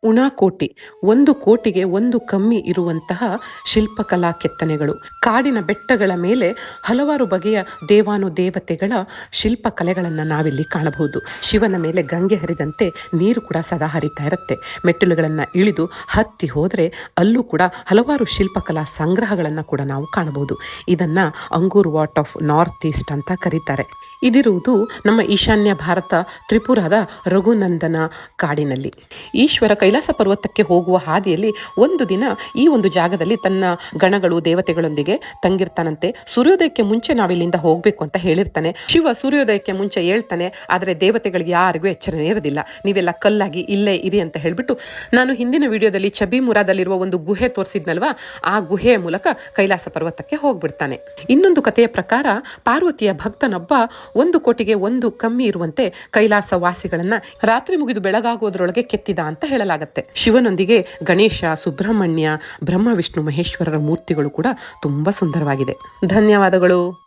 ಉಣಾಕೋಟಿ, ಒಂದು ಕೋಟಿಗೆ ಒಂದು ಕಮ್ಮಿ ಇರುವಂತಹ ಶಿಲ್ಪಕಲಾ ಕೆತ್ತನೆಗಳು. ಕಾಡಿನ ಬೆಟ್ಟಗಳ ಮೇಲೆ ಹಲವಾರು ಬಗೆಯ ದೇವಾನುದೇವತೆಗಳ ಶಿಲ್ಪಕಲೆಗಳನ್ನು ನಾವಿಲ್ಲಿ ಕಾಣಬಹುದು. ಶಿವನ ಮೇಲೆ ಗಂಗೆ ಹರಿದಂತೆ ನೀರು ಕೂಡ ಸದಾ ಹರಿತಾ ಇರುತ್ತೆ. ಮೆಟ್ಟಿಲುಗಳನ್ನು ಇಳಿದು ಹತ್ತಿ ಹೋದರೆ ಅಲ್ಲೂ ಕೂಡ ಹಲವಾರು ಶಿಲ್ಪಕಲಾ ಸಂಗ್ರಹಗಳನ್ನು ಕೂಡ ನಾವು ಕಾಣಬಹುದು. ಇದನ್ನು ಅಂಗೂರ್ ವಾಟ್ ಆಫ್ ನಾರ್ತ್ ಈಸ್ಟ್ ಅಂತ ಕರೀತಾರೆ. ಇದಿರುವುದು ನಮ್ಮ ಈಶಾನ್ಯ ಭಾರತ ತ್ರಿಪುರಾದ ರಘುನಂದನ ಕಾಡಿನಲ್ಲಿ. ಈಶ್ವರ ಕೈಲಾಸ ಪರ್ವತಕ್ಕೆ ಹೋಗುವ ಹಾದಿಯಲ್ಲಿ ಒಂದು ದಿನ ಈ ಒಂದು ಜಾಗದಲ್ಲಿ ತನ್ನ ಗಣಗಳು ದೇವತೆಗಳೊಂದಿಗೆ ತಂಗಿರ್ತಾನಂತೆ. ಸೂರ್ಯೋದಯಕ್ಕೆ ಮುಂಚೆ ನಾವಿಲ್ಲಿಂದ ಹೋಗಬೇಕು ಅಂತ ಹೇಳಿರ್ತಾನೆ. ಶಿವ ಸೂರ್ಯೋದಯಕ್ಕೆ ಮುಂಚೆ ಹೇಳ್ತಾನೆ, ಆದರೆ ದೇವತೆಗಳಿಗೆ ಯಾರಿಗೂ ಎಚ್ಚರನೇ ಇರೋದಿಲ್ಲ. ನೀವೆಲ್ಲ ಕಲ್ಲಾಗಿ ಇಲ್ಲೇ ಇರಿ ಅಂತ ಹೇಳಿಬಿಟ್ಟು, ನಾನು ಹಿಂದಿನ ವಿಡಿಯೋದಲ್ಲಿ ಚಬಿಮುರಾದಲ್ಲಿರುವ ಒಂದು ಗುಹೆ ತೋರಿಸಿದ್ನಲ್ವಾ, ಆ ಗುಹೆಯ ಮೂಲಕ ಕೈಲಾಸ ಪರ್ವತಕ್ಕೆ ಹೋಗ್ಬಿಡ್ತಾನೆ. ಇನ್ನೊಂದು ಕಥೆಯ ಪ್ರಕಾರ ಪಾರ್ವತಿಯ ಭಕ್ತನೊಬ್ಬ ಒಂದು ಕೋಟಿಗೆ ಒಂದು ಕಮ್ಮಿ ಇರುವಂತೆ ಕೈಲಾಸ ವಾಸಿಗಳನ್ನ ರಾತ್ರಿ ಮುಗಿದು ಬೆಳಗಾಗುವುದರೊಳಗೆ ಕೆತ್ತಿದ ಅಂತ ಹೇಳಲಾಗುತ್ತೆ. ಶಿವನೊಂದಿಗೆ ಗಣೇಶ, ಸುಬ್ರಹ್ಮಣ್ಯ, ಬ್ರಹ್ಮ, ವಿಷ್ಣು, ಮಹೇಶ್ವರರ ಮೂರ್ತಿಗಳು ಕೂಡ ತುಂಬಾ ಸುಂದರವಾಗಿದೆ. ಧನ್ಯವಾದಗಳು.